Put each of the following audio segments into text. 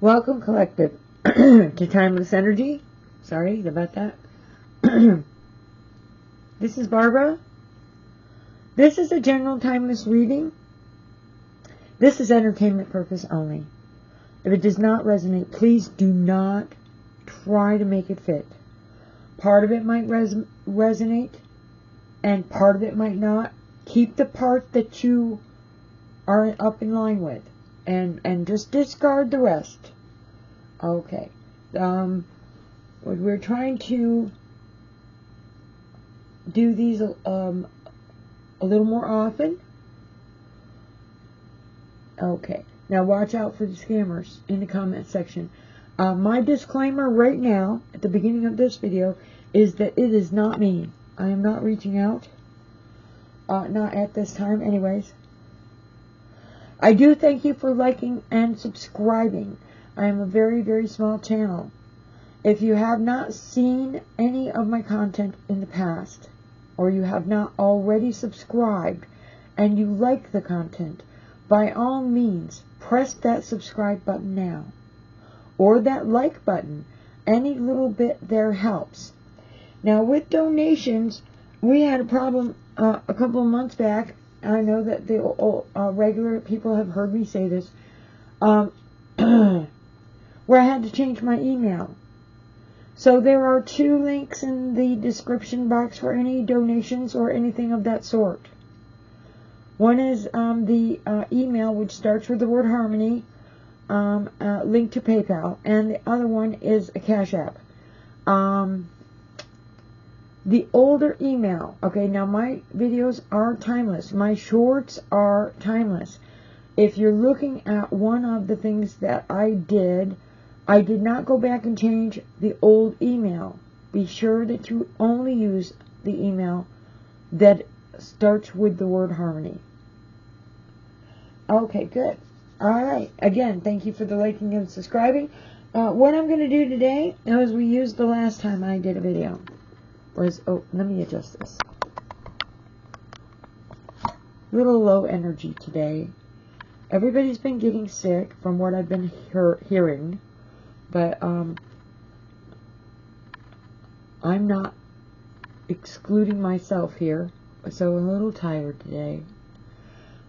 Welcome, Collective, to Timeless Energy. Sorry about that. This is Barbara. This is a general timeless reading. This is entertainment purpose only. If it does not resonate, please do not try to make it fit. Part of it might resonate, and part of it might not. Keep the part that you are up in line with, and just discard the rest. Okay. We're trying to do these a little more often. Okay. Now watch out for the scammers in the comment section. My disclaimer right now, at the beginning of this video, is that it is not me. I am not reaching out. Not at this time anyways. I do thank you for liking and subscribing. I am a very, very small channel. If you have not seen any of my content in the past, or you have not already subscribed, and you like the content, by all means, press that subscribe button now. Or that like button. Any little bit there helps. Now with donations, we had a problem a couple of months back. I know that the regular people have heard me say this. Where I had to change my email. So there are 2 links in the description box for any donations or anything of that sort. One is the email, which starts with the word harmony, link to PayPal, and the other one is a Cash App. The older email, okay, now my videos are timeless. My shorts are timeless. If you're looking at one of the things that I did not go back and change the old email. Be sure that you only use the email that starts with the word harmony. Okay, good. Alright, again, thank you for the liking and subscribing. What I'm going to do today, as we used the last time I did a video, was, let me adjust this. Little low energy today. Everybody's been getting sick from what I've been hearing, but I'm not excluding myself here, so I'm a little tired today.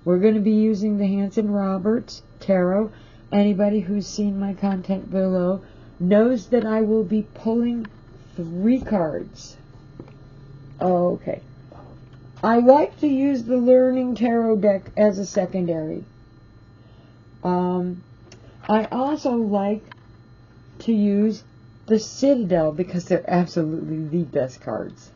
We're going to be using the Hanson Roberts Tarot. Anybody who's seen my content below knows that I will be pulling 3 cards. Okay. I like to use the Learning Tarot deck as a secondary. I also like to use the Citadel because they're absolutely the best cards.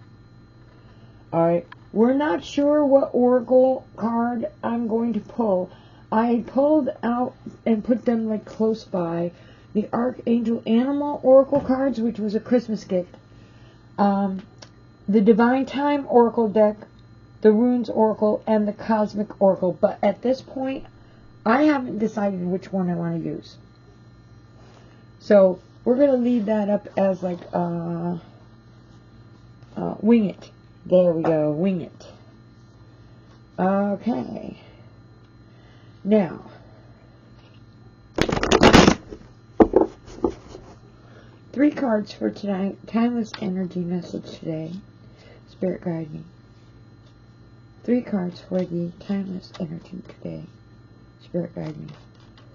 Alright, we're not sure what Oracle card I'm going to pull. I pulled out and put them like close by the Archangel Animal Oracle cards, which was a Christmas gift. The Divine Time Oracle deck, the Runes Oracle, and the Cosmic Oracle. But at this point, I haven't decided which one I want to use. So we're going to leave that up as like, wing it. There we go, wing it. Okay. Now, 3 cards for tonight. Timeless energy message today. Spirit guide me. 3 cards for the timeless energy today. Spirit guide me.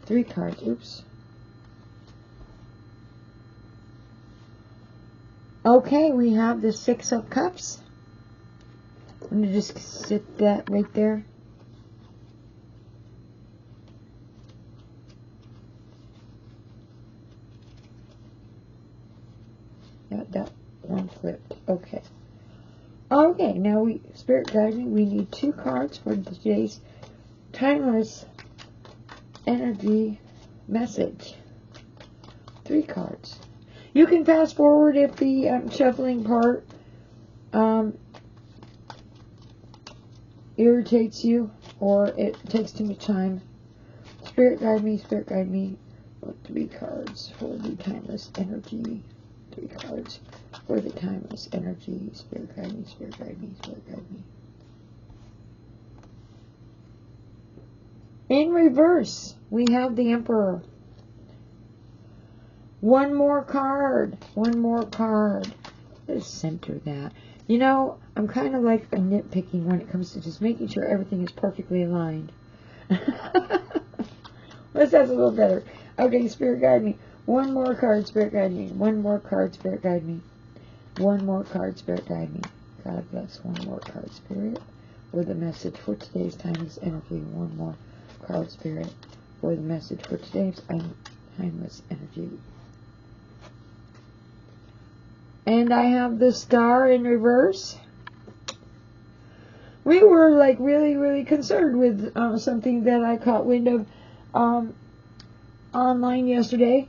3 cards. Oops. Okay, we have the 6 of Cups. I'm going to just sit that right there. That one flipped. Okay. Okay, now Spirit guiding, we need 2 cards for today's timeless energy message. 3 cards. You can fast forward if the shuffling part irritates you or it takes too much time. Spirit guide me, Spirit guide me. 3 cards for the timeless energy. 3 cards for the timeless energy. Spirit guide me, Spirit guide me, Spirit guide me. In reverse, We have the Emperor. One more card. One more card. Let's center that. You know, I'm kind of like a nitpicking when it comes to just making sure everything is perfectly aligned. That's a little better. Okay, Spirit guide me. One more card, Spirit guide me. One more card, Spirit guide me. One more card, Spirit guide me. God bless. One more card, Spirit. For the message for today's timeless energy. One more card, Spirit. For the message for today's timeless energy. And I have the Star in reverse. We were like really concerned with something that I caught wind of online yesterday.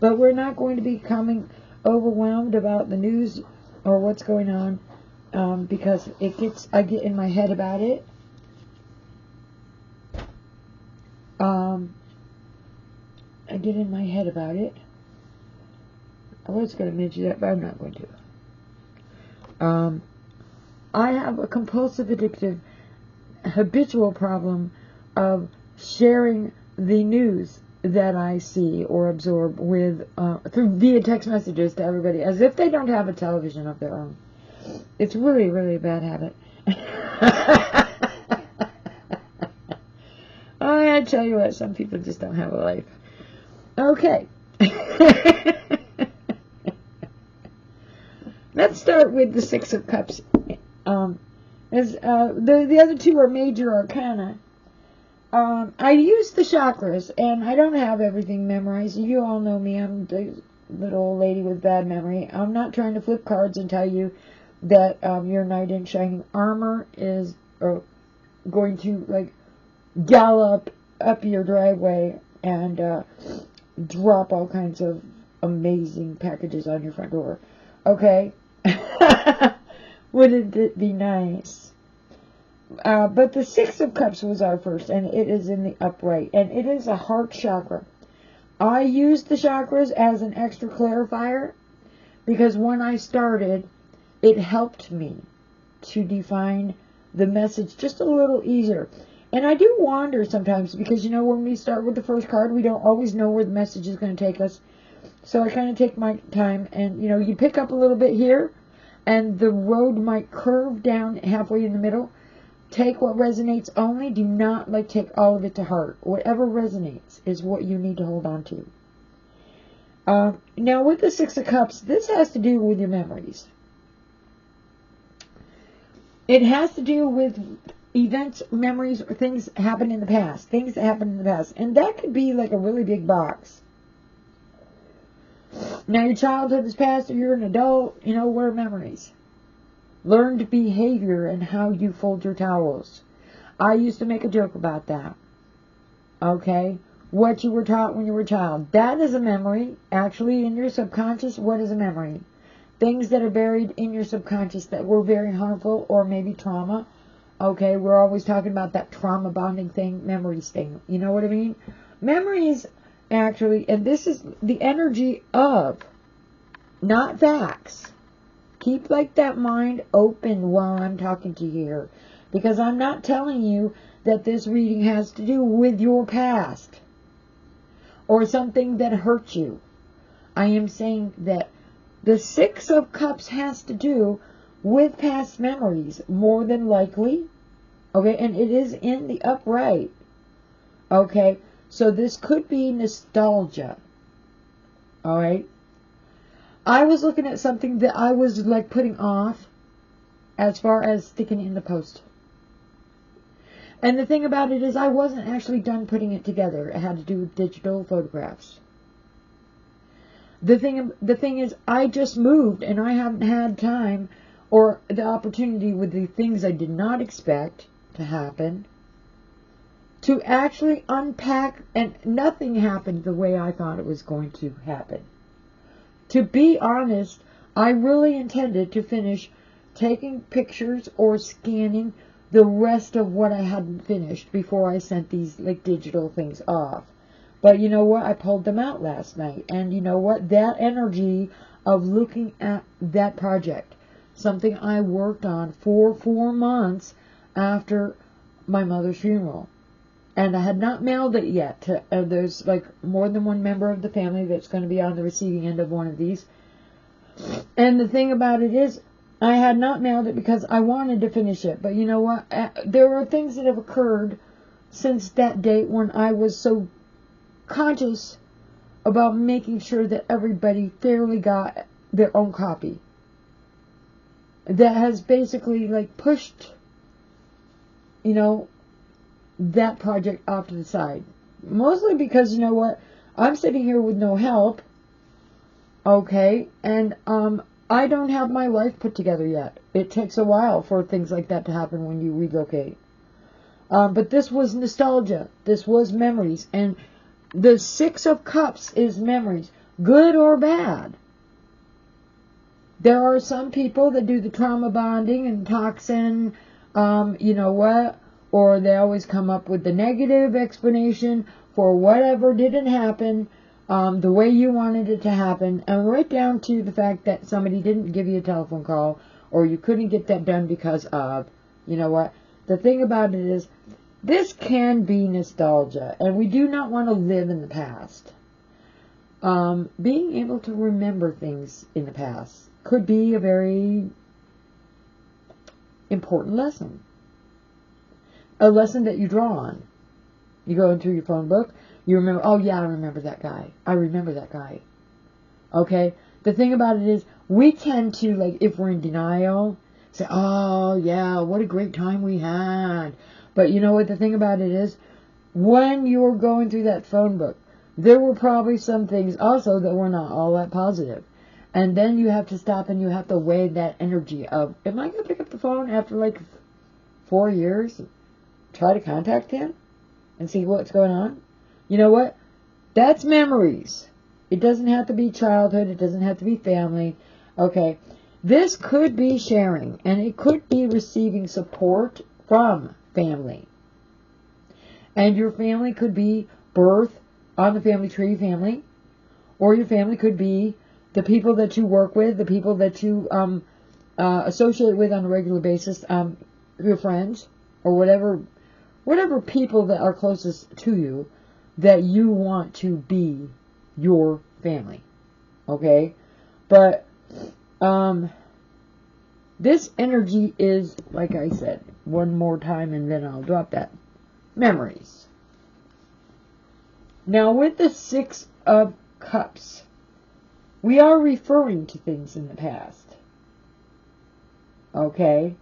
But we're not going to be becoming overwhelmed about the news or what's going on because I get in my head about it. I get in my head about it. I was going to mention that, but I'm not going to. I have a compulsive, addictive, habitual problem of sharing the news that I see or absorb with via text messages to everybody, as if they don't have a television of their own. It's really a bad habit. I tell you what, some people just don't have a life. Okay. Let's start with the Six of Cups. The other two are major arcana. I use the chakras, and I don't have everything memorized. You all know me. I'm the little old lady with bad memory. I'm not trying to flip cards and tell you that your knight in shining armor is going to like gallop up your driveway and drop all kinds of amazing packages on your front door. Okay? Wouldn't it be nice? But the Six of Cups was our first, and it is in the upright, and it is a heart chakra. I used the chakras as an extra clarifier because when I started, it helped me to define the message just a little easier. And I do wander sometimes because, you know, when we start with the first card, we don't always know where the message is going to take us. So I kind of take my time, and, you know, you pick up a little bit here, and the road might curve down halfway in the middle. Take what resonates only. Do not, like, take all of it to heart. Whatever resonates is what you need to hold on to. Now, with the Six of Cups, this has to do with your memories. It has to do with events, memories, or things that happened in the past. Things that happened in the past. And that could be like a really big box. Now, your childhood is past, or you're an adult, you know, what are memories? Learned behavior and how you fold your towels. I used to make a joke about that. Okay? What you were taught when you were a child. That is a memory. Actually, in your subconscious, what is a memory? Things that are buried in your subconscious that were very harmful or maybe trauma. Okay, we're always talking about that trauma bonding thing, memories thing. You know what I mean? Memories, actually, and this is the energy of, not facts. Keep like that mind open while I'm talking to you here. Because I'm not telling you that this reading has to do with your past. Or something that hurt you. I am saying that the Six of Cups has to do with past memories, more than likely. Okay, and it is in the upright. Okay, so this could be nostalgia. Alright. I was looking at something that I was like putting off as far as sticking it in the post. And the thing about it is I wasn't actually done putting it together. It had to do with digital photographs. The thing is I just moved and I haven't had time or the opportunity with the things I did not expect to happen to actually unpack, and nothing happened the way I thought it was going to happen. To be honest, I really intended to finish taking pictures or scanning the rest of what I hadn't finished before I sent these like digital things off. But you know what? I pulled them out last night. And you know what? That energy of looking at that project, something I worked on for 4 months after my mother's funeral. And I had not mailed it yet. There's like more than one member of the family that's going to be on the receiving end of one of these. And the thing about it is, I had not mailed it because I wanted to finish it. But you know what? There are things that have occurred since that date when I was so conscious about making sure that everybody fairly got their own copy. That has basically like pushed, you know, that project off to the side. Mostly because, you know what, I'm sitting here with no help, okay, and I don't have my life put together yet. It takes a while for things like that to happen when you relocate. But this was nostalgia. This was memories. And the Six of Cups is memories, good or bad. There are some people that do the trauma bonding and toxin, you know what, or they always come up with the negative explanation for whatever didn't happen the way you wanted it to happen, and right down to the fact that somebody didn't give you a telephone call, or you couldn't get that done because of, you know what. The thing about it is, this can be nostalgia, and we do not want to live in the past. Being able to remember things in the past could be a very important lesson. A lesson that you draw on. You go into your phone book, you remember, oh yeah, I remember that guy. I remember that guy. Okay? The thing about it is, we tend to, like, if we're in denial, say, oh yeah, what a great time we had. But you know what the thing about it is? When you were going through that phone book, there were probably some things also that were not all that positive. And then you have to stop and you have to weigh that energy of, am I going to pick up the phone after like 4 years? Try to contact him and see what's going on? You know what? That's memories. It doesn't have to be childhood. It doesn't have to be family. Okay. This could be sharing, and it could be receiving support from family. And your family could be birth on the family tree family, or your family could be the people that you work with, the people that you associate with on a regular basis, your friends, or whatever people that are closest to you that you want to be your family. Okay? But this energy is, like I said, one more time and then I'll drop that. Memories. Now with the Six of Cups, we are referring to things in the past. Okay?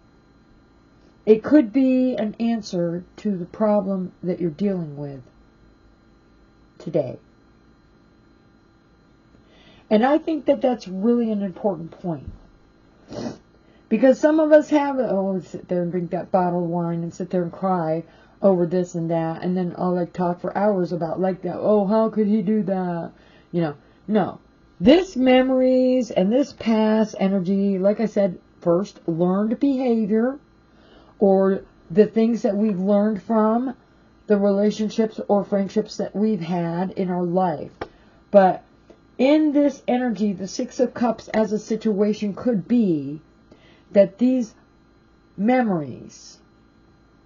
It could be an answer to the problem that you're dealing with today. And I think that that's really an important point. Because some of us have, sit there and drink that bottle of wine and sit there and cry over this and that, and then I'll like talk for hours about like that, oh, how could he do that? You know, no. This memories and this past energy, like I said, first, learned behavior, or the things that we've learned from the relationships or friendships that we've had in our life. But in this energy, the Six of Cups as a situation could be that these memories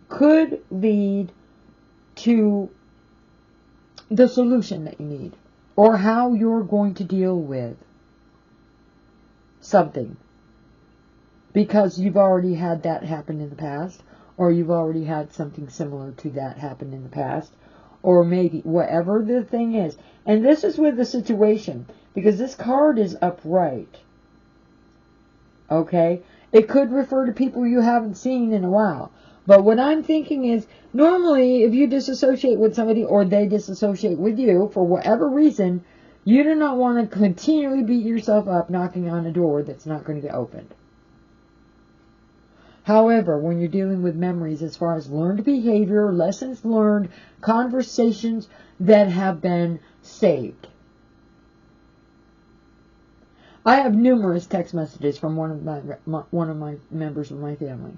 could lead to the solution that you need, or how you're going to deal with something. Because you've already had that happen in the past, or you've already had something similar to that happen in the past, or maybe whatever the thing is. And this is with the situation, because this card is upright. Okay? It could refer to people you haven't seen in a while. But what I'm thinking is, normally if you disassociate with somebody or they disassociate with you for whatever reason, you do not want to continually beat yourself up knocking on a door that's not going to get opened. However, when you're dealing with memories as far as learned behavior, lessons learned, conversations that have been saved. I have numerous text messages from one of my members of my family.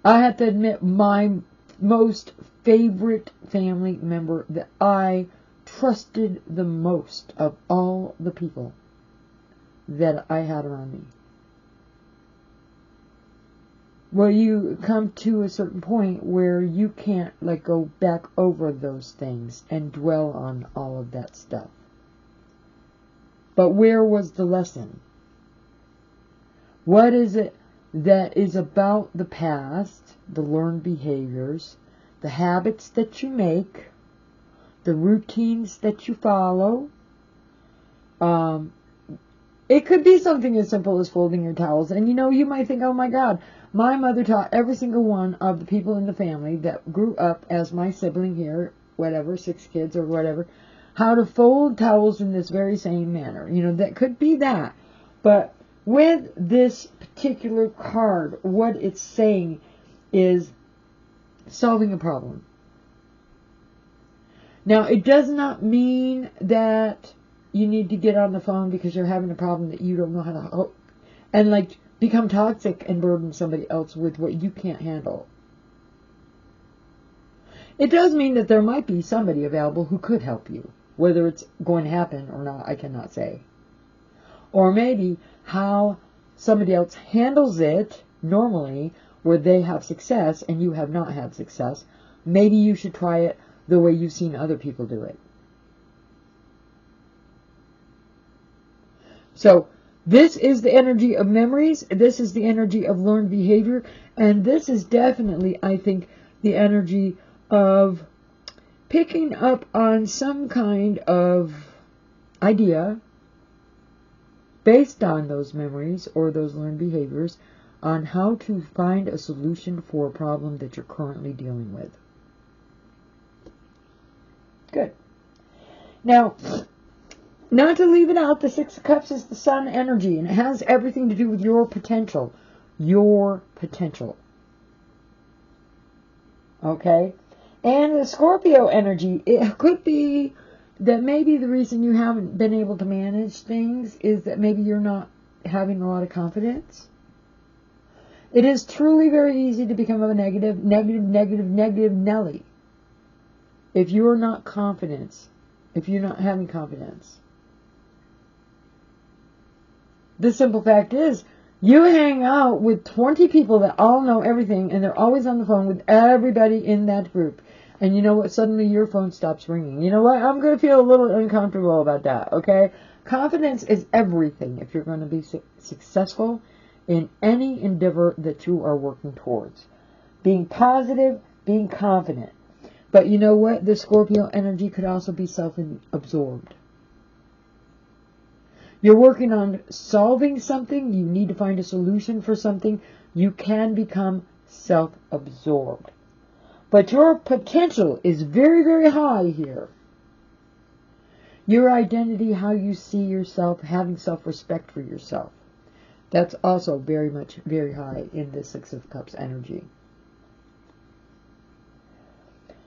I have to admit, my most favorite family member that I trusted the most of all the people that I had around me. Well, you come to a certain point where you can't like go back over those things and dwell on all of that stuff. But where was the lesson? What is it that is about the past, the learned behaviors, the habits that you make, the routines that you follow? It could be something as simple as folding your towels. And you know, you might think, oh my God, my mother taught every single one of the people in the family that grew up as my sibling here, whatever, 6 kids or whatever, how to fold towels in this very same manner. You know, that could be that. But with this particular card, what it's saying is solving a problem. Now, it does not mean that you need to get on the phone because you're having a problem that you don't know how to help and like become toxic and burden somebody else with what you can't handle. It does mean that there might be somebody available who could help you. Whether it's going to happen or not, I cannot say. Or maybe how somebody else handles it normally, where they have success and you have not had success. Maybe you should try it the way you've seen other people do it. So this is the energy of memories. This is the energy of learned behavior. And this is definitely, I think, the energy of picking up on some kind of idea based on those memories or those learned behaviors on how to find a solution for a problem that you're currently dealing with. Good. Now, not to leave it out, the 6 of Cups is the sun energy, and it has everything to do with your potential. Your potential. Okay? And the Scorpio energy, it could be that maybe the reason you haven't been able to manage things is that maybe you're not having a lot of confidence. It is truly very easy to become a negative Nelly. If you're not confident, if you're not having confidence. The simple fact is, you hang out with 20 people that all know everything, and they're always on the phone with everybody in that group. And you know what? Suddenly your phone stops ringing. You know what? I'm going to feel a little uncomfortable about that, okay? Confidence is everything if you're going to be successful in any endeavor that you are working towards. Being positive, being confident. But you know what? The Scorpio energy could also be self-absorbed. You're working on solving something. You need to find a solution for something. You can become self-absorbed. But your potential is very, very high here. Your identity, how you see yourself, having self-respect for yourself. That's also very much, very high in the 6 of Cups energy.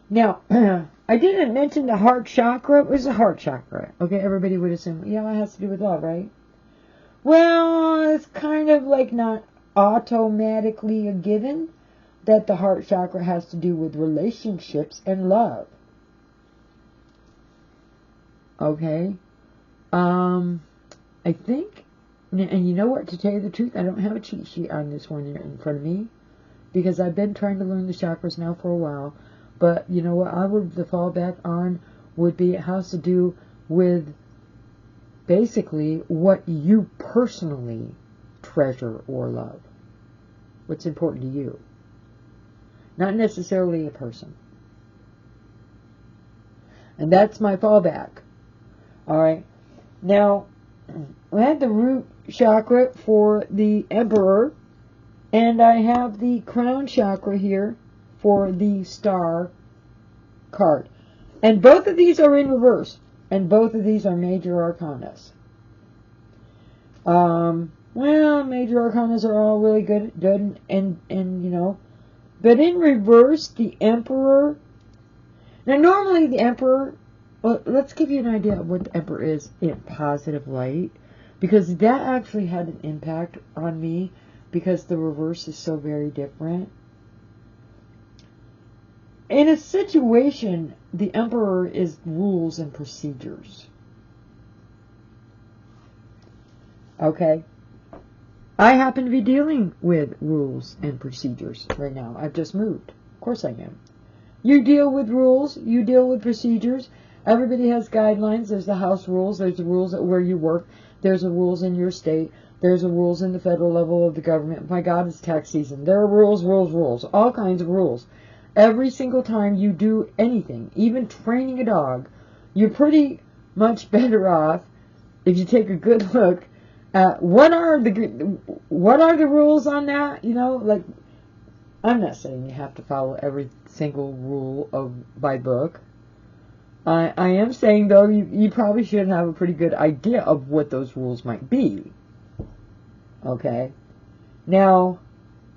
Now, I didn't mention the heart chakra. What is the heart chakra? Okay, everybody would assume, yeah, it has to do with love, right? Well, it's kind of like not automatically a given that the heart chakra has to do with relationships and love. Okay? I think, and you know what, to tell you the truth, I don't have a cheat sheet on this one in front of me, because I've been trying to learn the chakras now for a while. But you know what I would fall back on would be it has to do with basically what you personally treasure or love. What's important to you. Not necessarily a person. And that's my fallback. Alright. Now, I had the root chakra for the Emperor. And I have the crown chakra here for the Star card. And both of these are in reverse. And both of these are major arcanas. Well, major arcanas are all really good and you know. But in reverse, the Emperor. Now, normally the Emperor, well, let's give you an idea of what the Emperor is in positive light. Because that actually had an impact on me. Because the reverse is so very different. In a situation, the Emperor is rules and procedures. Okay? I happen to be dealing with rules and procedures right now. I've just moved. Of course I am. You deal with rules. You deal with procedures. Everybody has guidelines. There's the house rules. There's the rules at where you work. There's the rules in your state. There's the rules in the federal level of the government. My God, it's tax season. There are rules, rules, rules. All kinds of rules. Every single time you do anything, even training a dog, you're pretty much better off if you take a good look at what are the rules on that. You know, like, I'm not saying you have to follow every single rule by book. I am saying, though, you probably should have a pretty good idea of what those rules might be. Okay? Now,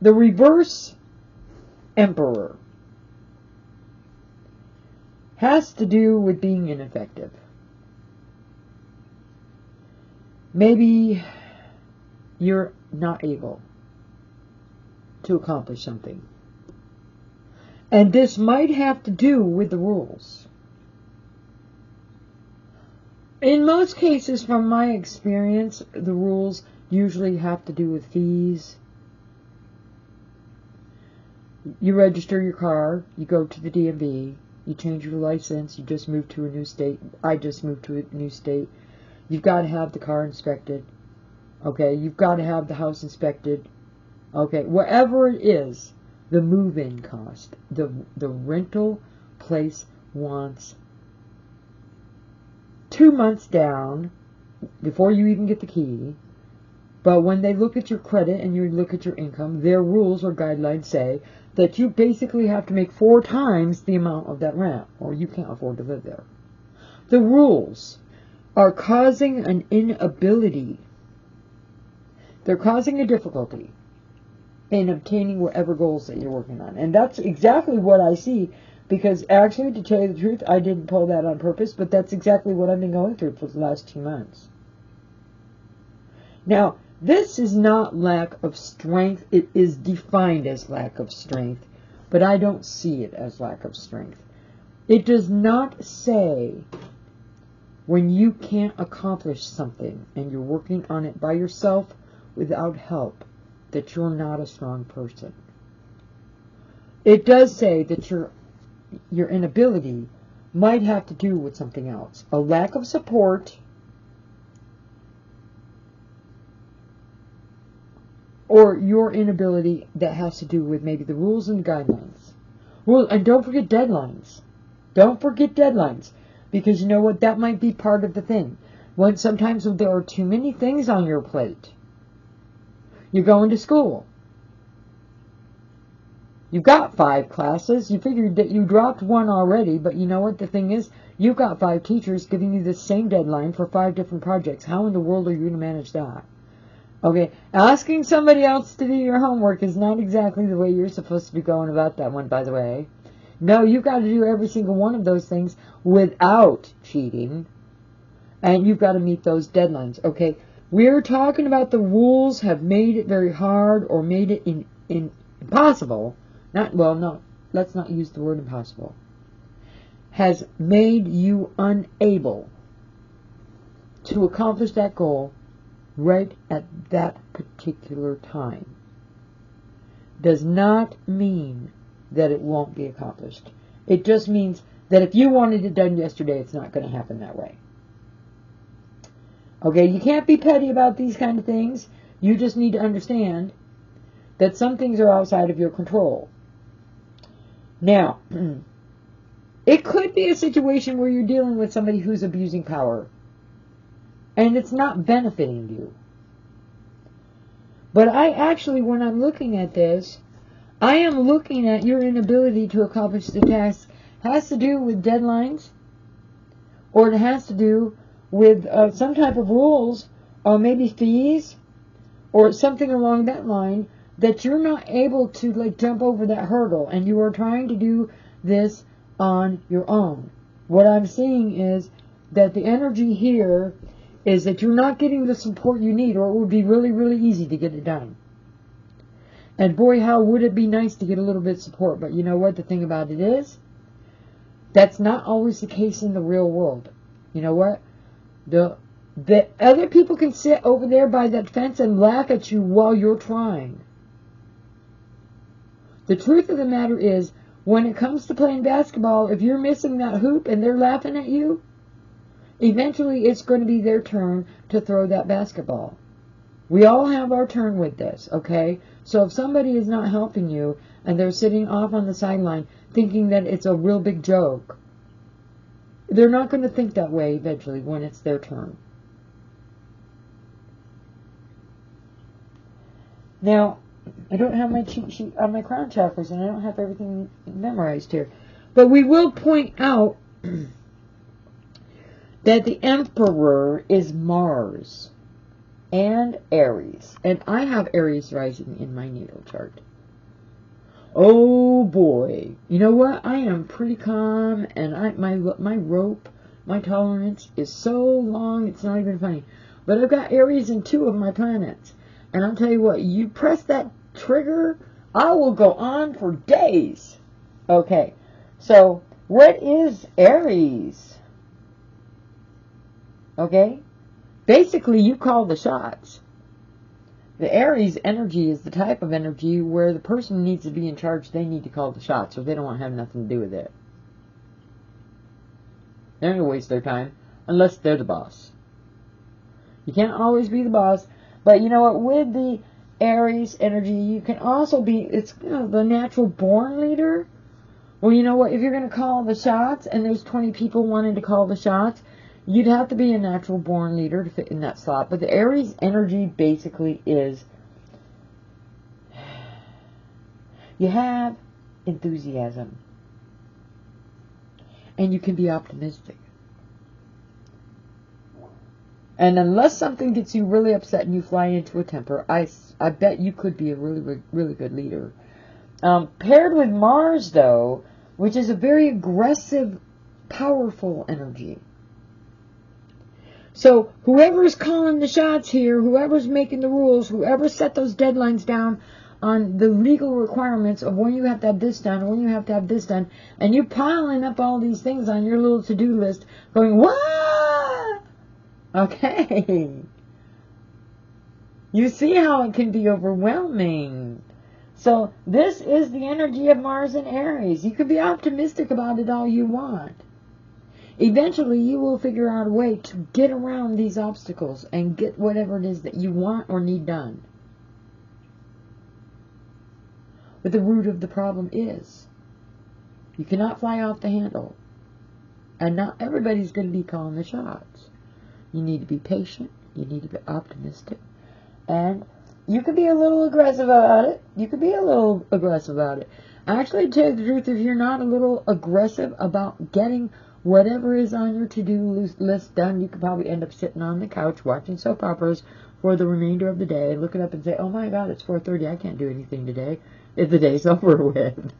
the reverse emperor has to do with being ineffective. Maybe you're not able to accomplish something. And this might have to do with the rules. In most cases, from my experience, the rules usually have to do with fees. You register your car, you go to the DMV, you change your license, you just moved to a new state. I just moved to a new state. You've got to have the car inspected. Okay, you've got to have the house inspected. Okay, whatever it is, the move-in cost, the rental place wants 2 months down before you even get the key. But when they look at your credit and you look at your income, their rules or guidelines say that you basically have to make 4 times the amount of that rent, or you can't afford to live there. The rules are causing an inability. They're causing a difficulty in obtaining whatever goals that you're working on. And that's exactly what I see, because actually, to tell you the truth, I didn't pull that on purpose, but that's exactly what I've been going through for the last 2 months. Now, this is not lack of strength. It is defined as lack of strength, but I don't see it as lack of strength. It does not say when you can't accomplish something and you're working on it by yourself without help that you're not a strong person. It does say that your inability might have to do with something else. A lack of support, or your inability that has to do with maybe the rules and guidelines. Well, and don't forget deadlines. Don't forget deadlines. Because you know what? That might be part of the thing. Sometimes there are too many things on your plate. You're going to school. You've got 5 classes. You figured that you dropped 1 already, but you know what the thing is? You've got 5 teachers giving you the same deadline for 5 different projects. How in the world are you going to manage that? Okay, asking somebody else to do your homework is not exactly the way you're supposed to be going about that one, by the way. No, you've got to do every single one of those things without cheating. And you've got to meet those deadlines, okay? We're talking about the rules have made it very hard or made it impossible. No, let's not use the word impossible. Has made you unable to accomplish that goal right at that particular time. Does not mean that it won't be accomplished. It just means that if you wanted it done yesterday, it's not going to happen that way. Okay, you can't be petty about these kind of things. You just need to understand that some things are outside of your control. Now, it could be a situation where you're dealing with somebody who's abusing power, and it's not benefiting you. But I actually, when I'm looking at this, I am looking at your inability to accomplish the task. Has to do with deadlines, or it has to do with some type of rules, or maybe fees, or something along that line, that you're not able to jump over that hurdle, and you are trying to do this on your own. What I'm seeing is that the energy here is that you're not getting the support you need, or it would be really, really easy to get it done. And boy, how would it be nice to get a little bit of support. But you know what? The thing about it is, that's not always the case in the real world. You know what? The The other people can sit over there by that fence and laugh at you while you're trying. The truth of the matter is, when it comes to playing basketball, if you're missing that hoop and they're laughing at you, eventually it's going to be their turn to throw that basketball. We all have our turn with this, okay? So if somebody is not helping you and they're sitting off on the sideline thinking that it's a real big joke, they're not going to think that way eventually when it's their turn. Now, I don't have my cheat sheet on my crown chakras, and I don't have everything memorized here. But we will point out that the Emperor is Mars and Aries. And I have Aries rising in my natal chart. Oh boy. You know what? I am pretty calm, and my rope, my tolerance is so long it's not even funny. But I've got Aries in 2 of my planets. And I'll tell you what, you press that trigger, I will go on for days. Okay, so what is Aries? Okay, basically you call the shots. The Aries energy is the type of energy where the person needs to be in charge. They need to call the shots, or they don't want to have nothing to do with it. They're going to waste their time unless they're the boss. You can't always be the boss. But you know what, with the Aries energy, you can also be, it's, you know, the natural born leader. Well, you know what, if you're going to call the shots, and there's 20 people wanting to call the shots, you'd have to be a natural born leader to fit in that slot. But the Aries energy basically is, you have enthusiasm. And you can be optimistic. And unless something gets you really upset and you fly into a temper, I bet you could be a really, really good leader. Paired with Mars, though, which is a very aggressive, powerful energy. So whoever's calling the shots here, whoever's making the rules, whoever set those deadlines down on the legal requirements of when you have to have this done, or when you have to have this done, and you're piling up all these things on your little to-do list, going, what? Okay. You see how it can be overwhelming. So this is the energy of Mars and Aries. You can be optimistic about it all you want. Eventually you will figure out a way to get around these obstacles and get whatever it is that you want or need done. But the root of the problem is you cannot fly off the handle. And not everybody's going to be calling the shots. You need to be patient. You need to be optimistic. And you can be a little aggressive about it. Actually, to tell you the truth, if you're not a little aggressive about getting whatever is on your to-do list done, you could probably end up sitting on the couch watching soap operas for the remainder of the day, looking up and say, oh my God, it's 4:30. I can't do anything today. If the day's over with.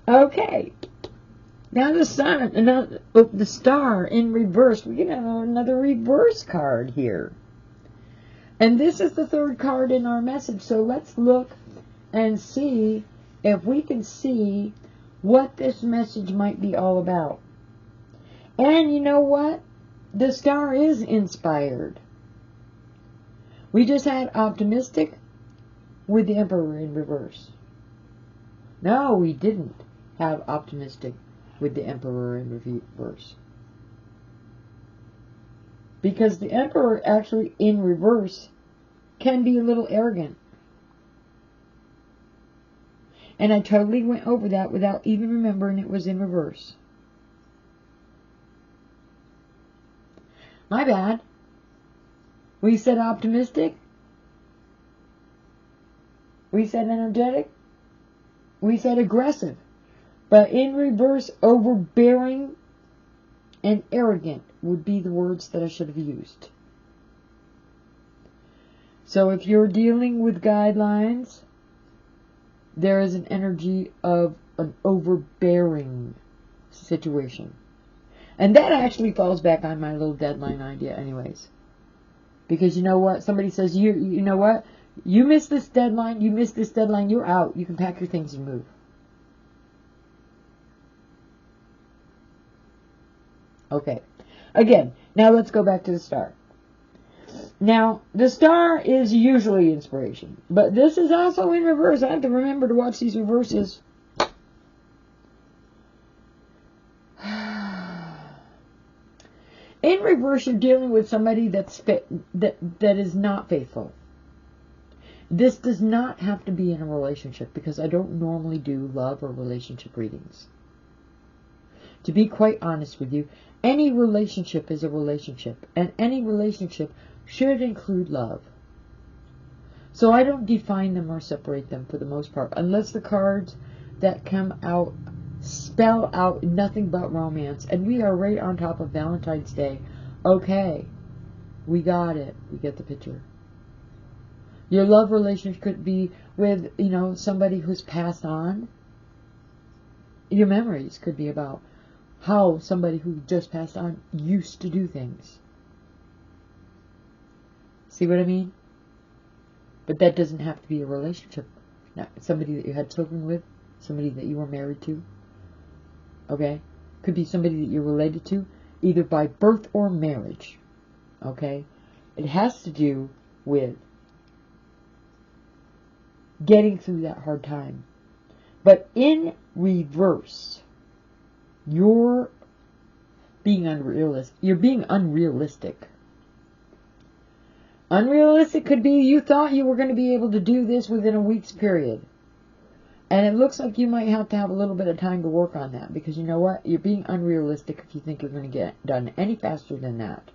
Okay. Now the sun, the star in reverse. We get another reverse card here. And this is the 3rd card in our message. So let's look and see if we can see what this message might be all about. And you know what? The star is inspired. We just had optimistic with the Emperor in reverse. No, we didn't have optimistic with the Emperor in reverse. Because the Emperor actually in reverse can be a little arrogant. And I totally went over that without even remembering it was in reverse. My bad. We said optimistic. We said energetic. We said aggressive. But in reverse, overbearing and arrogant would be the words that I should have used. So if you're dealing with guidelines, there is an energy of an overbearing situation. And that actually falls back on my little deadline idea anyways. Because you know what? Somebody says, you know what? You missed this deadline, you're out. You can pack your things and move. Okay. Again, now let's go back to the star. Now, the star is usually inspiration, but this is also in reverse. I have to remember to watch these reverses. In reverse, you're dealing with somebody that is not faithful. This does not have to be in a relationship, because I don't normally do love or relationship readings. To be quite honest with you, any relationship is a relationship, and any relationship should include love. So I don't define them or separate them for the most part, unless the cards that come out spell out nothing but romance, and we are right on top of Valentine's Day. Okay, we got it. We get the picture. Your love relationship could be with, somebody who's passed on. Your memories could be about how somebody who just passed on used to do things. See what I mean? But that doesn't have to be a relationship. Now, somebody that you had children with, somebody that you were married to. Okay? Could be somebody that you're related to, either by birth or marriage. Okay? It has to do with getting through that hard time. But in reverse, you're being unrealistic. You're being unrealistic. Unrealistic could be you thought you were going to be able to do this within a week's period. And it looks like you might have to have a little bit of time to work on that. Because you know what? You're being unrealistic if you think you're going to get done any faster than that.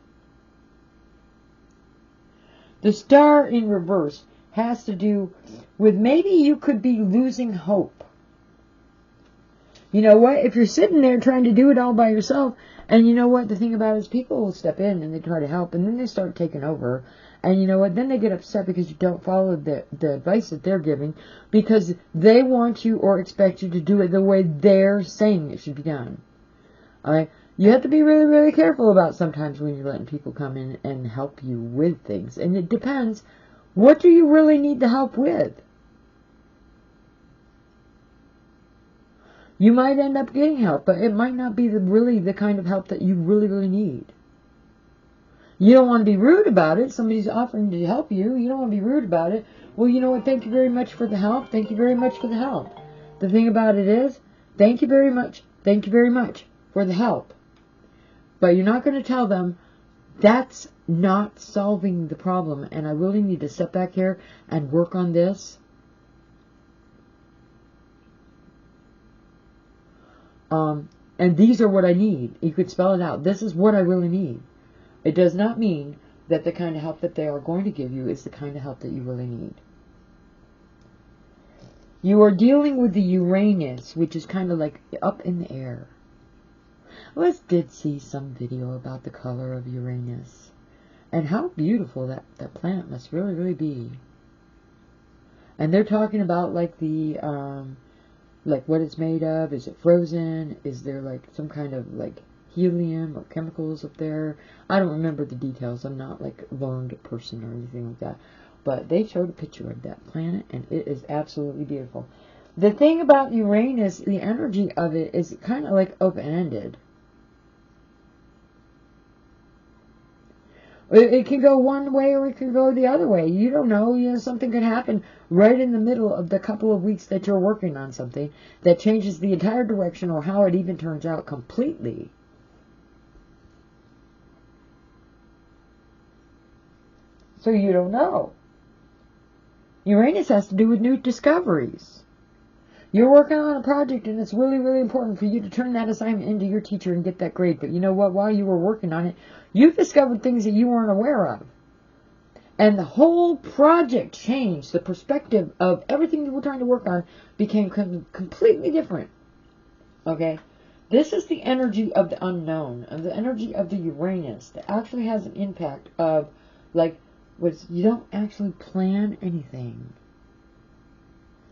The star in reverse has to do with maybe you could be losing hope. You know what? If you're sitting there trying to do it all by yourself, and you know what? The thing about it is people will step in and they try to help, and then they start taking over. And you know what? Then they get upset because you don't follow the advice that they're giving, because they want you or expect you to do it the way they're saying it should be done. Alright? You have to be really, really careful about sometimes when you're letting people come in and help you with things. And it depends. What do you really need the help with? You might end up getting help, but it might not be really the kind of help that you really, really need. You don't want to be rude about it. Somebody's offering to help you. You don't want to be rude about it. Well, you know what? Thank you very much for the help. Thank you very much for the help. The thing about it is, thank you very much. Thank you very much for the help. But you're not going to tell them that's not solving the problem, and I really need to step back here and work on this. And these are what I need. You could spell it out. This is what I really need. It does not mean that the kind of help that they are going to give you is the kind of help that you really need. You are dealing with the Uranus, which is kind of like up in the air. I did see some video about the color of Uranus and how beautiful that planet must really, really be. And they're talking about like the like what it's made of. Is it frozen? Is there like some kind of like helium or chemicals up there? I don't remember the details. I'm not like a learned person or anything like that. But they showed a picture of that planet, and it is absolutely beautiful. The thing about Uranus, the energy of it is kind of like open-ended. It can go one way or it can go the other way. You don't know. You know, something could happen right in the middle of the couple of weeks that you're working on something that changes the entire direction or how it even turns out completely. So you don't know. Uranus has to do with new discoveries. You're working on a project and it's really, really important for you to turn that assignment into your teacher and get that grade. But you know what? While you were working on it, you discovered things that you weren't aware of. And the whole project changed. The perspective of everything you were trying to work on became completely different. Okay? This is the energy of the unknown, of the energy of the Uranus that actually has an impact of, like, you don't actually plan anything.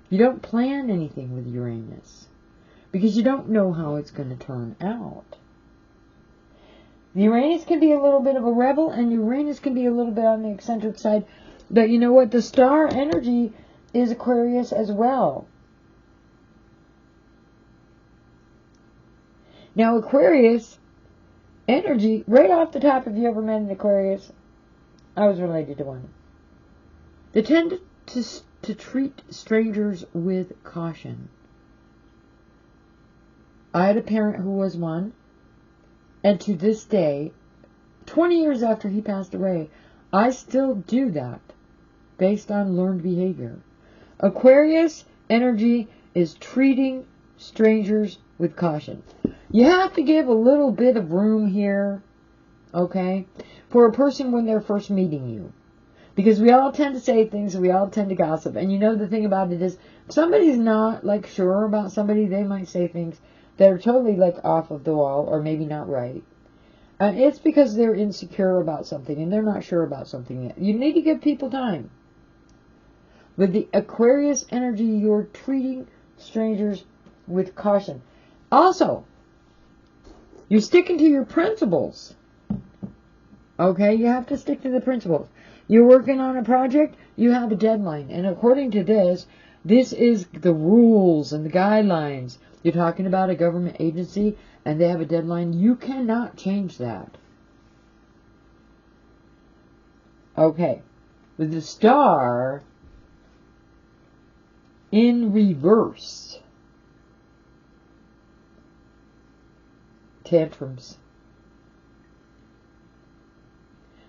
You don't plan anything with Uranus because you don't know how it's going to turn out. Uranus can be a little bit of a rebel, and Uranus can be a little bit on the eccentric side. But you know what? The star energy is Aquarius as well. Now, Aquarius energy, right off the top, if you ever met an Aquarius, I was related to one. They tend to treat strangers with caution. I had a parent who was one, and to this day, 20 years after he passed away, I still do that based on learned behavior. Aquarius energy is treating strangers with caution. You have to give a little bit of room here, okay, for a person when they're first meeting you. Because we all tend to say things, and we all tend to gossip. And you know the thing about it is, if somebody's not, like, sure about somebody, they might say things that are totally, like, off of the wall, or maybe not right. And it's because they're insecure about something, and they're not sure about something yet. You need to give people time. With the Aquarius energy, you're treating strangers with caution. Also, you're sticking to your principles. Okay, you have to stick to the principles. You're working on a project, you have a deadline. And according to this is the rules and the guidelines. You're talking about a government agency and they have a deadline. You cannot change that. Okay. With the star in reverse. Tantrums.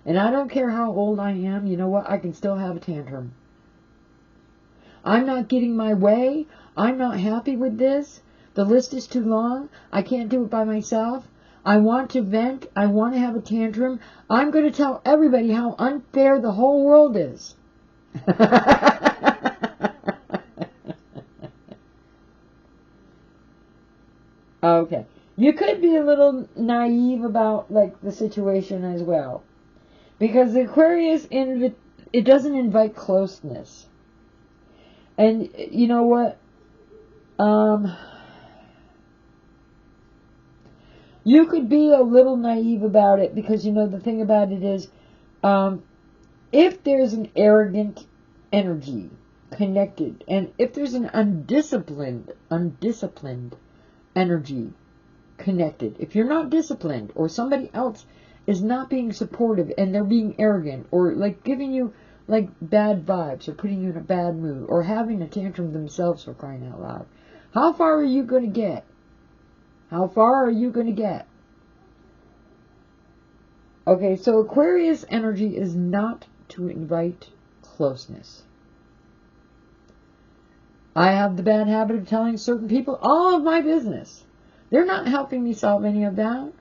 And I don't care how old I am, you know what? I can still have a tantrum. I'm not getting my way. I'm not happy with this. The list is too long. I can't do it by myself. I want to vent. I want to have a tantrum. I'm going to tell everybody how unfair the whole world is. Okay. You could be a little naive about, like, the situation as well. Because the Aquarius, it doesn't invite closeness. And you know what? You could be a little naive about it because, you know, the thing about it is, if there's an arrogant energy connected, and if there's an undisciplined energy connected, if you're not disciplined or somebody else is not being supportive and they're being arrogant or like giving you like bad vibes or putting you in a bad mood or having a tantrum themselves, for crying out loud, how far are you going to get? How far are you going to get? Okay, so Aquarius energy is not to invite closeness. I have the bad habit of telling certain people all of my business. They're not helping me solve any of that.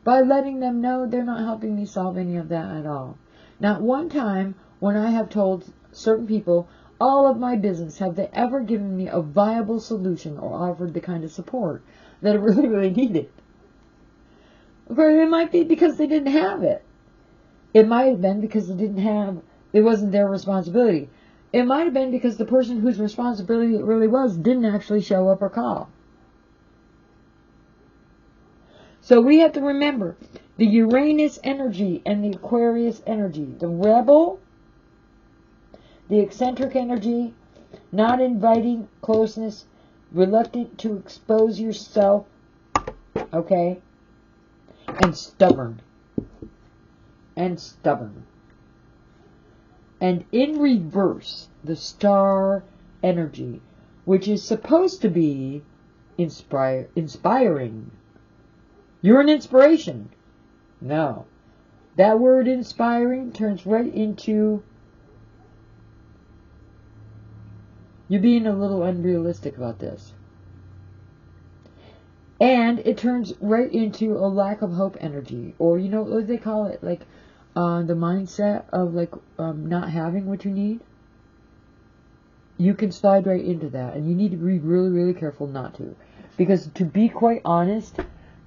By letting them know, they're not helping me solve any of that at all. Not one time when I have told certain people all of my business have they ever given me a viable solution or offered the kind of support that I really, really needed. Or it might be because they didn't have it. It might have been because it wasn't their responsibility. It might have been because the person whose responsibility it really was didn't actually show up or call. So we have to remember the Uranus energy and the Aquarius energy. The rebel, the eccentric energy, not inviting closeness, reluctant to expose yourself, okay, and stubborn. And stubborn. And in reverse, the star energy, which is supposed to be inspiring. You're an inspiration. No. That word inspiring turns right into you being a little unrealistic about this. And it turns right into a lack of hope energy. Or, you know what they call it? Like, the mindset of, like, not having what you need. You can slide right into that. And you need to be really, really careful not to. Because, to be quite honest,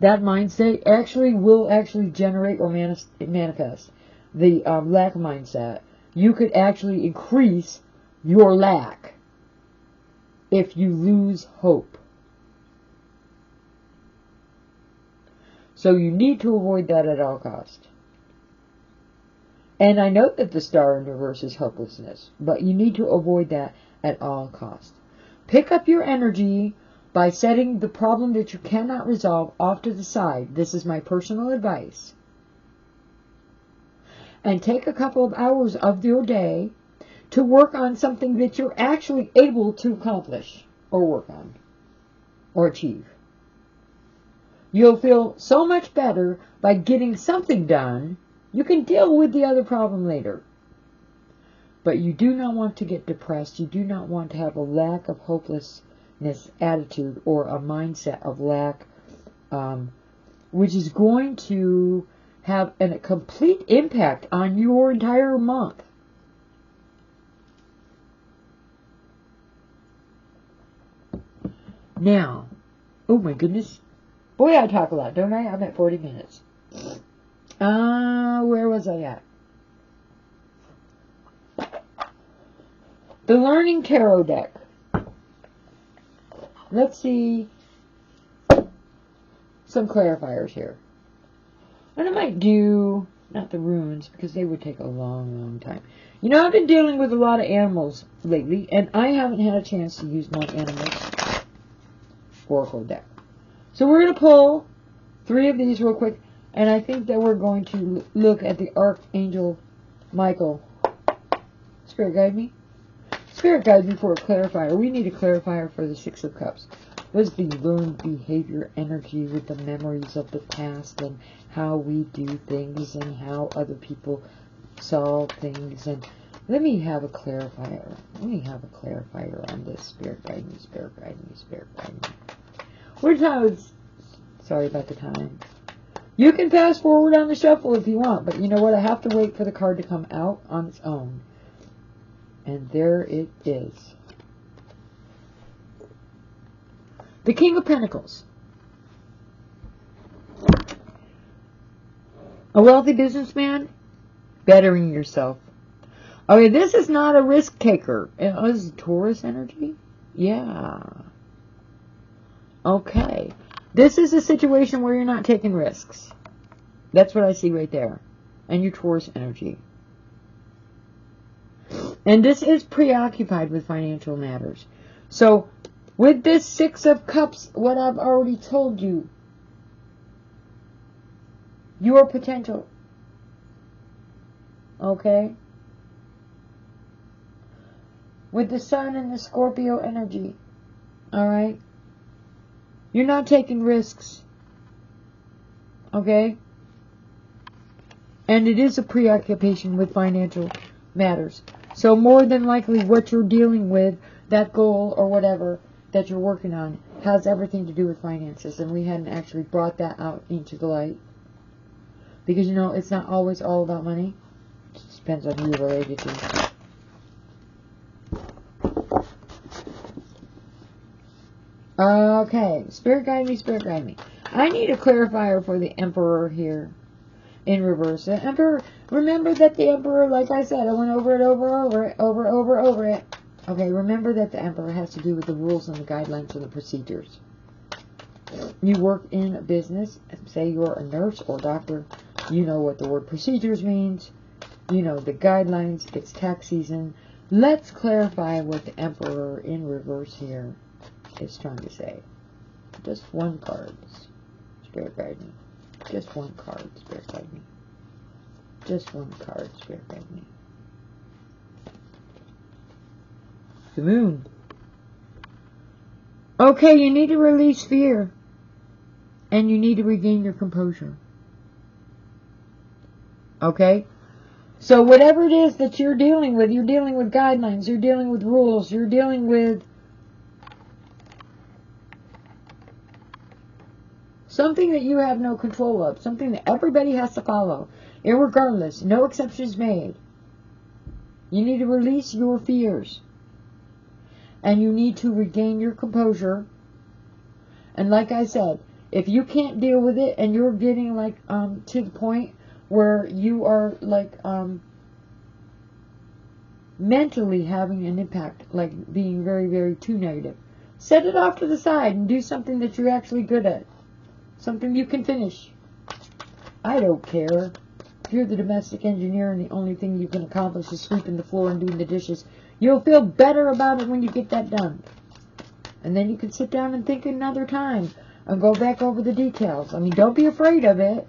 that mindset will generate or manifest the lack mindset. You could actually increase your lack if you lose hope. So you need to avoid that at all costs. And I know that the star in reverse is hopelessness, but you need to avoid that at all costs. Pick up your energy, by setting the problem that you cannot resolve off to the side. This is my personal advice. And take a couple of hours of your day to work on something that you're actually able to accomplish or work on or achieve. You'll feel so much better by getting something done. You can deal with the other problem later. But you do not want to get depressed. You do not want to have a lack of hopelessness attitude or a mindset of lack, which is going to have a complete impact on your entire month. Now, oh my goodness. Boy, I talk a lot, don't I? I'm at 40 minutes. Where was I at? The Learning Tarot deck. Let's see some clarifiers here. And I might do, not the runes, because they would take a long, long time. You know, I've been dealing with a lot of animals lately, and I haven't had a chance to use my animals oracle deck. So we're going to pull 3 of these real quick, and I think that we're going to look at the Archangel Michael. Spirit guide me. Spirit guide me for a clarifier. We need a clarifier for the 6 of Cups. What's the learned behavior energy with the memories of the past and how we do things and how other people solve things? And let me have a clarifier. Let me have a clarifier on this. Spirit guide me, spirit guide me, spirit guide me. We're talking, sorry about the time. You can fast forward on the shuffle if you want, but you know what? I have to wait for the card to come out on its own. And there it is. The King of Pentacles. A wealthy businessman, bettering yourself. Okay, this is not a risk taker. Is it Taurus energy? Yeah. Okay. This is a situation where you're not taking risks. That's what I see right there. And your Taurus energy. And this is preoccupied with financial matters. So, with this 6 of Cups, what I've already told you, your potential. Okay? With the Sun and the Scorpio energy. Alright? You're not taking risks. Okay? And it is a preoccupation with financial matters. So more than likely what you're dealing with, that goal or whatever that you're working on, has everything to do with finances. And we hadn't actually brought that out into the light. Because, you know, it's not always all about money. It just depends on who you're related to. Okay, Spirit guide me, Spirit guide me. I need a clarifier for the Emperor here in reverse. The Emperor, remember that the Emperor, like I said, I went over it. Okay, remember that the Emperor has to do with the rules and the guidelines and the procedures. You work in a business, say you're a nurse or doctor, you know what the word procedures means, you know the guidelines, it's tax season. Let's clarify what the Emperor in reverse here is trying to say. Just one card, Spirit guide me. Just one card, Spirit guide me. Just one card, Spirit guide me. The Moon. Okay, you need to release fear. And you need to regain your composure. Okay? So whatever it is that you're dealing with guidelines, you're dealing with rules, you're dealing with something that you have no control of, something that everybody has to follow, irregardless, no exceptions made. You need to release your fears. And you need to regain your composure. And like I said, if you can't deal with it and you're getting like to the point where you are like mentally having an impact, like being very, very too negative, set it off to the side and do something that you're actually good at. Something you can finish. I don't care. If you're the domestic engineer and the only thing you can accomplish is sweeping the floor and doing the dishes, you'll feel better about it when you get that done. And then you can sit down and think another time and go back over the details. I mean, don't be afraid of it.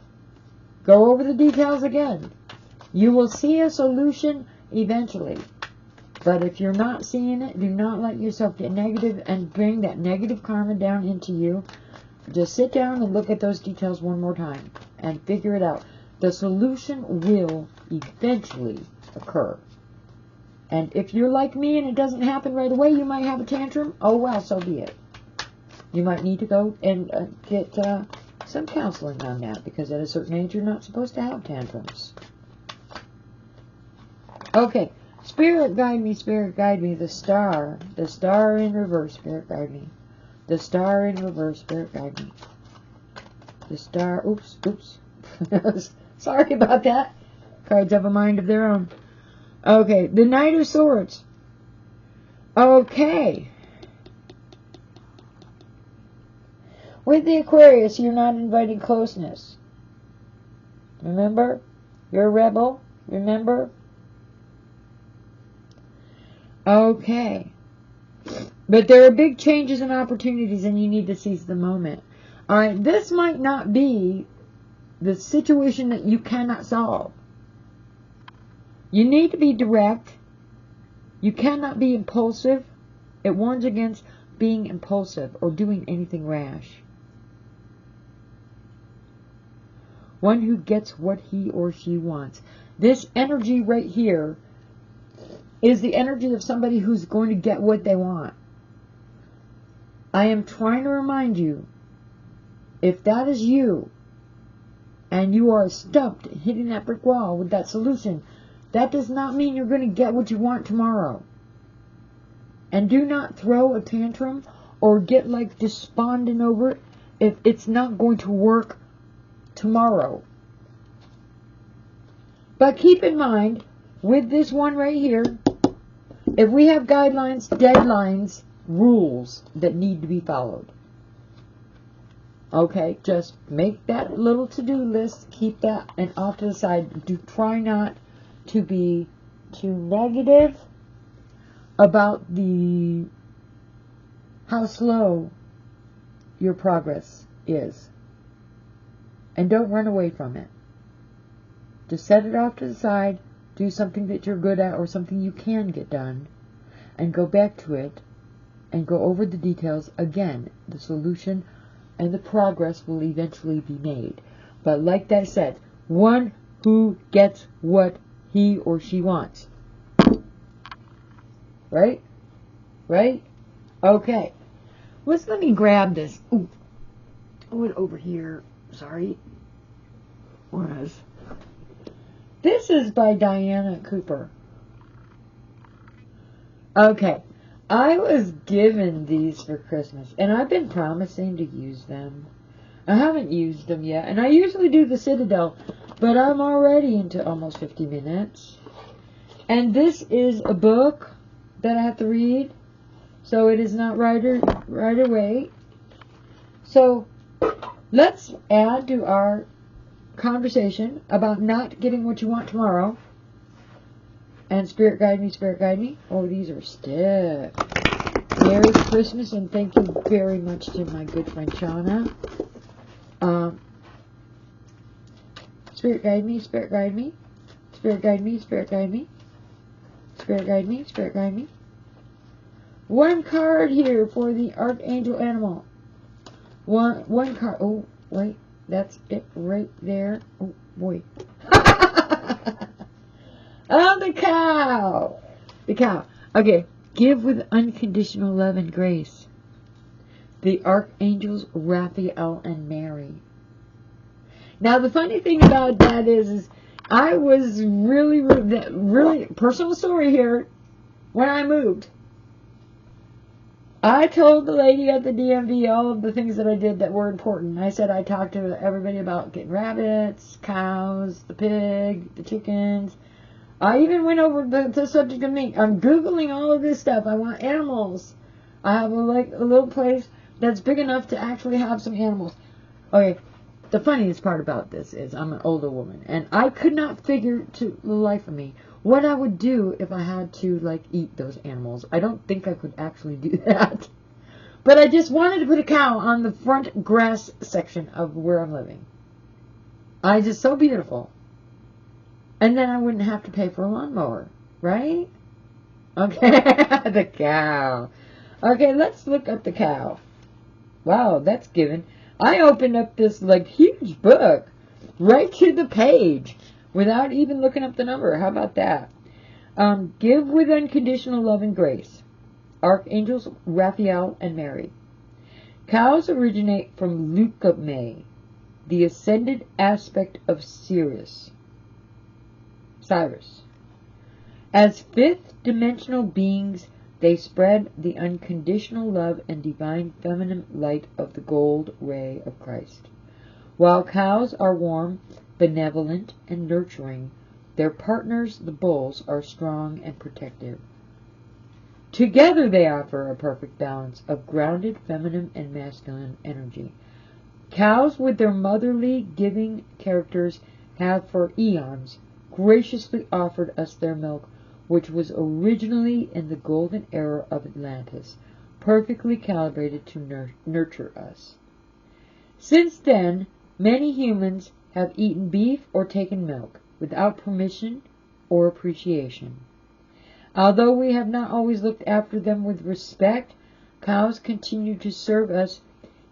Go over the details again. You will see a solution eventually. But if you're not seeing it, do not let yourself get negative and bring that negative karma down into you. Just sit down and look at those details one more time and figure it out. The solution will eventually occur. And if you're like me and it doesn't happen right away, you might have a tantrum. Oh, well, so be it. You might need to go and get some counseling on that, because at a certain age, you're not supposed to have tantrums. Okay. Spirit guide me, the star in reverse, spirit guide me. The star in reverse, spirit guide me. The star, oops. Sorry about that. Cards have a mind of their own. Okay, the Knight of Swords. Okay. With the Aquarius, you're not inviting closeness. Remember? You're a rebel. Remember? Okay. But there are big changes and opportunities, and you need to seize the moment. Alright, this might not be the situation that you cannot solve. You need to be direct. You cannot be impulsive. It warns against being impulsive or doing anything rash. One who gets what he or she wants. This energy right here is the energy of somebody who's going to get what they want. I am trying to remind you, if that is you, and you are stumped hitting that brick wall with that solution, that does not mean you're going to get what you want tomorrow. And do not throw a tantrum or get like despondent over it if it's not going to work tomorrow. But keep in mind, with this one right here, if we have guidelines, deadlines, rules that need to be followed. Okay, just make that little to-do list, keep that and off to the side. Try not to be too negative about how slow your progress is. And don't run away from it. Just set it off to the side, do something that you're good at or something you can get done, and go back to it and go over the details again. The solution and the progress will eventually be made. But like I said, one who gets what he or she wants. Right? Right? Okay. Let me grab this. Ooh. I went over here. Sorry. This is by Diana Cooper. Okay. I was given these for Christmas, and I've been promising to use them. I haven't used them yet, and I usually do the Citadel, but I'm already into almost 50 minutes. And this is a book that I have to read, so it is not right away. So let's add to our conversation about not getting what you want tomorrow. And Spirit guide me, Spirit guide me. Oh, these are stiff. Merry Christmas, and thank you very much to my good friend Shauna. Spirit guide me, Spirit guide me. Spirit guide me, Spirit guide me. Spirit guide me, Spirit guide me. One card here for the Archangel Animal. One card. Oh, wait. That's it right there. Oh, boy. Oh, the cow. The cow. Okay. Give with unconditional love and grace. The Archangels Raphael and Mary. Now, the funny thing about that is I was really personal story here. When I moved, I told the lady at the DMV all of the things that I did that were important. I said I talked to everybody about getting rabbits, cows, the pig, the chickens. I even went over the subject of meat. I'm Googling all of this stuff. I want animals. I have a little place that's big enough to actually have some animals. Okay, the funniest part about this is I'm an older woman, and I could not figure to the life of me what I would do if I had to, eat those animals. I don't think I could actually do that. But I just wanted to put a cow on the front grass section of where I'm living. It's just so beautiful. And then I wouldn't have to pay for a lawnmower, right? Okay, the cow. Okay, let's look at the cow. Wow, that's given. I opened up this like huge book right to the page without even looking up the number. How about that? Give with unconditional love and grace. Archangels Raphael and Mary. Cows originate from Leucome, the ascended aspect of Cyrus. As fifth-dimensional beings, they spread the unconditional love and divine feminine light of the gold ray of Christ. While cows are warm, benevolent, and nurturing, their partners, the bulls, are strong and protective. Together they offer a perfect balance of grounded feminine and masculine energy. Cows, with their motherly, giving characters, have for eons graciously offered us their milk, which was originally in the golden era of Atlantis, perfectly calibrated to nurture us. Since then, many humans have eaten beef or taken milk without permission or appreciation. Although we have not always looked after them with respect, cows continue to serve us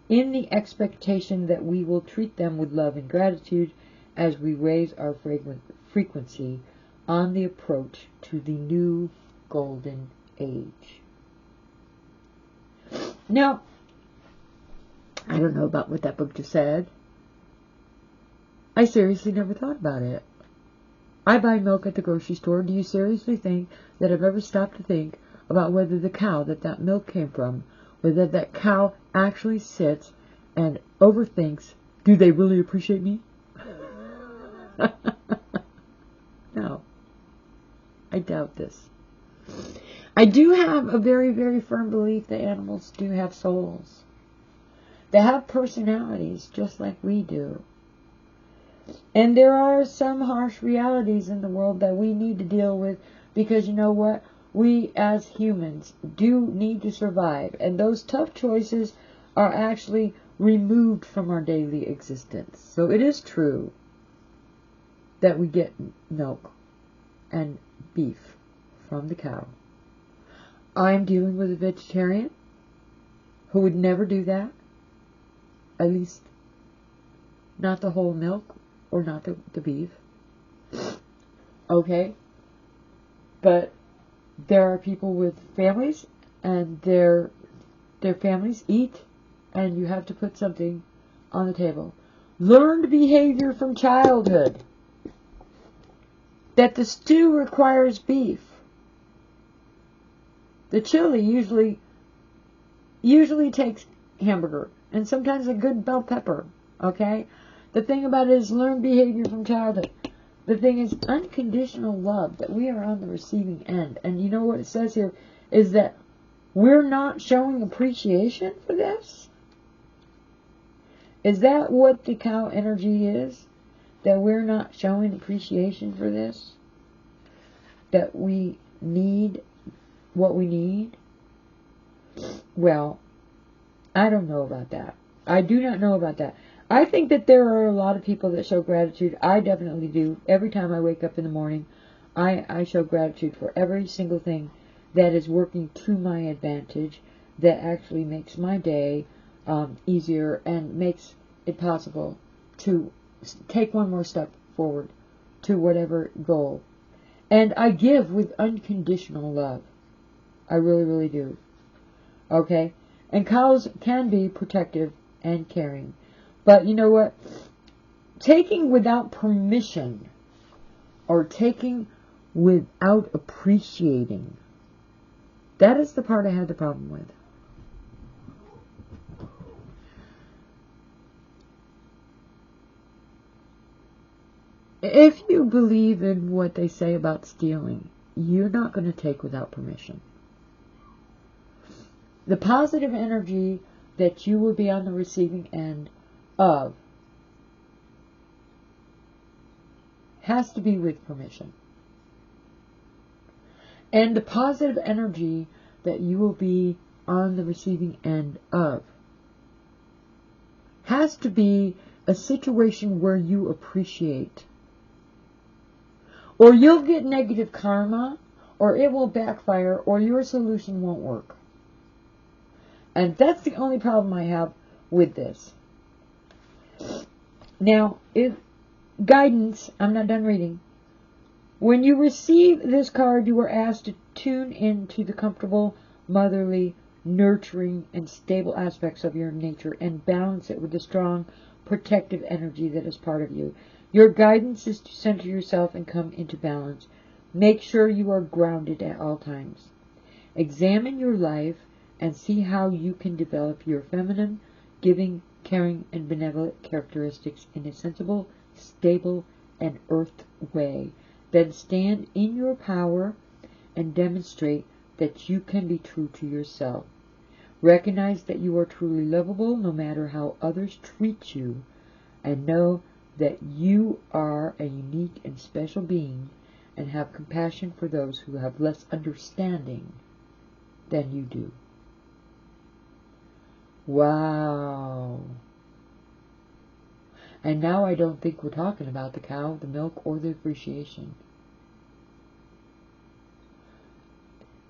in the expectation that we will treat them with love and gratitude as we raise our frequency on the approach to the new golden age. Now, I don't know about what that book just said. I seriously never thought about it. I buy milk at the grocery store. Do you seriously think that I've ever stopped to think about whether the cow that milk came from, whether that cow actually sits and overthinks, do they really appreciate me? No. I doubt this. I do have a very, very firm belief that animals do have souls. They have personalities just like we do. And there are some harsh realities in the world that we need to deal with because you know what? We as humans do need to survive. And those tough choices are actually removed from our daily existence. So it is true that we get milk and beef from the cow. I'm dealing with a vegetarian who would never do that. At least not the whole milk or not the beef. Okay? But there are people with families and their families eat and you have to put something on the table. Learned behavior from childhood. That the stew requires beef. The chili usually takes hamburger and sometimes a good bell pepper, okay? The thing about it is learned behavior from childhood. The thing is unconditional love, that we are on the receiving end. And you know what it says here is that we're not showing appreciation for this? Is that what the cow energy is? That we're not showing appreciation for this? That we need what we need? Well, I don't know about that. I do not know about that. I think that there are a lot of people that show gratitude. I definitely do. Every time I wake up in the morning, I show gratitude for every single thing that is working to my advantage, that actually makes my day easier and makes it possible to take one more step forward to whatever goal. And I give with unconditional love. I really, really do. Okay? And cows can be protective and caring. But you know what? Taking without permission or taking without appreciating, that is the part I had the problem with. If you believe in what they say about stealing, you're not going to take without permission. The positive energy that you will be on the receiving end of has to be with permission. And the positive energy that you will be on the receiving end of has to be a situation where you appreciate. Or you'll get negative karma, or it will backfire, or your solution won't work. And that's the only problem I have with this. Now, if guidance, I'm not done reading. When you receive this card, you are asked to tune into the comfortable, motherly, nurturing, and stable aspects of your nature and balance it with the strong, protective energy that is part of you. Your guidance is to center yourself and come into balance. Make sure you are grounded at all times. Examine your life and see how you can develop your feminine, giving, caring, and benevolent characteristics in a sensible, stable, and earthed way. Then stand in your power and demonstrate that you can be true to yourself. Recognize that you are truly lovable no matter how others treat you, and know that you are a unique and special being, and have compassion for those who have less understanding than you do. Wow. And now I don't think we're talking about the cow, the milk, or the appreciation.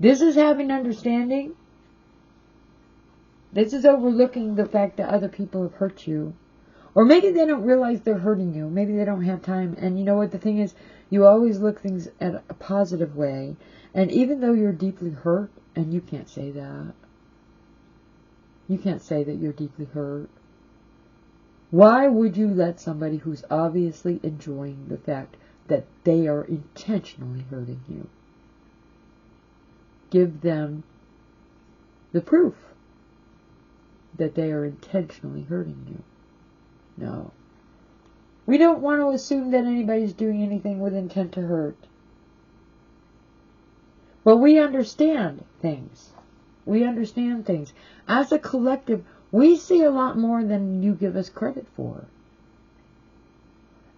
This is having understanding. This is overlooking the fact that other people have hurt you. Or maybe they don't realize they're hurting you. Maybe they don't have time. And you know what? The thing is, you always look things at a positive way. And even though you're deeply hurt, and you can't say that. You can't say that you're deeply hurt. Why would you let somebody who's obviously enjoying the fact that they are intentionally hurting you? Give them the proof that they are intentionally hurting you. No. We don't want to assume that anybody's doing anything with intent to hurt. But we understand things. We understand things. As a collective, we see a lot more than you give us credit for.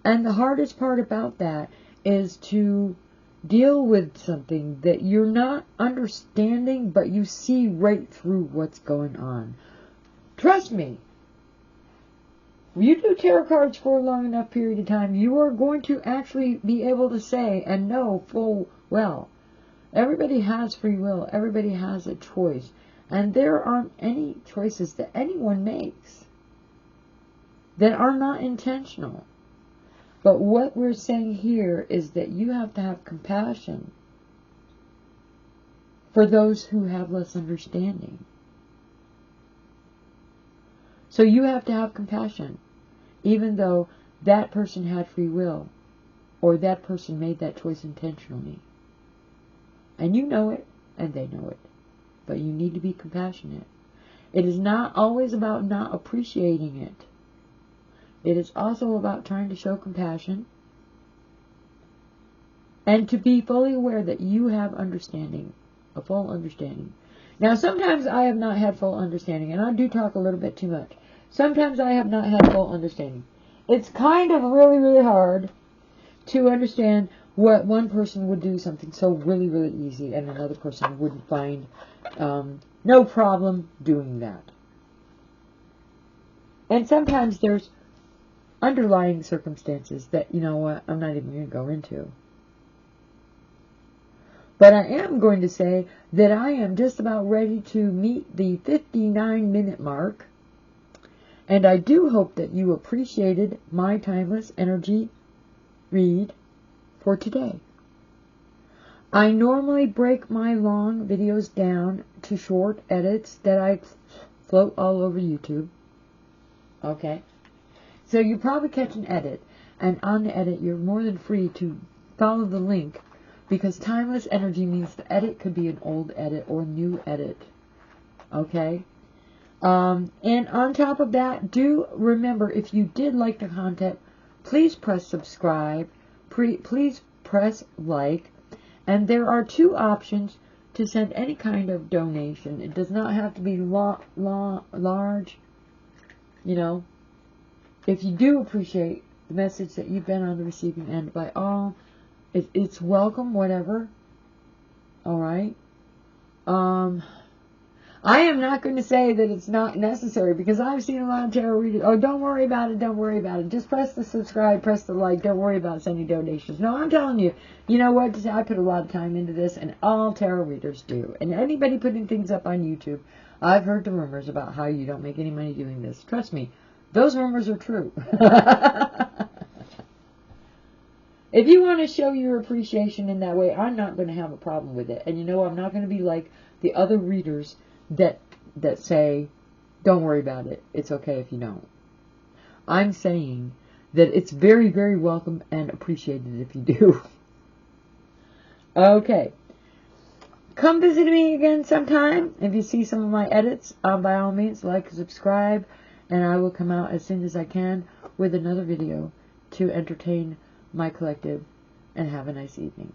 And the hardest part about that is to deal with something that you're not understanding, but you see right through what's going on. Trust me. When you do tarot cards for a long enough period of time, you are going to actually be able to say and know full well. Everybody has free will. Everybody has a choice. And there aren't any choices that anyone makes that are not intentional. But what we're saying here is that you have to have compassion for those who have less understanding. So you have to have compassion, even though that person had free will, or that person made that choice intentionally. And you know it, and they know it. But you need to be compassionate. It is not always about not appreciating it. It is also about trying to show compassion and to be fully aware that you have understanding, a full understanding. Now, sometimes I have not had full understanding, and I do talk a little bit too much. Sometimes I have not had full understanding. It's kind of really, really hard to understand what one person would do something so really, really easy, and another person wouldn't find no problem doing that. And sometimes there's underlying circumstances that, you know what, I'm not even going to go into. But I am going to say that I am just about ready to meet the 59-minute mark. And I do hope that you appreciated my timeless energy read for today. I normally break my long videos down to short edits that I float all over YouTube. Okay? So you probably catch an edit. And on the edit, you're more than free to follow the link, because timeless energy means the edit could be an old edit or new edit. Okay? And on top of that, do remember, if you did like the content, please press subscribe. Please press like. And there are two options to send any kind of donation. It does not have to be large. You know, if you do appreciate the message that you've been on the receiving end, by all, it's welcome, whatever. All right. I am not going to say that it's not necessary, because I've seen a lot of tarot readers, oh, don't worry about it, don't worry about it. Just press the subscribe, press the like, don't worry about sending donations. No, I'm telling you, you know what? I put a lot of time into this, and all tarot readers do. And anybody putting things up on YouTube, I've heard the rumors about how you don't make any money doing this. Trust me, those rumors are true. If you want to show your appreciation in that way, I'm not going to have a problem with it. And you know, I'm not going to be like the other readers that say, don't worry about it. It's okay if you don't. I'm saying that it's very, very welcome and appreciated if you do. Okay. Come visit me again sometime. If you see some of my edits, by all means, like, subscribe, and I will come out as soon as I can with another video to entertain my collective, and have a nice evening.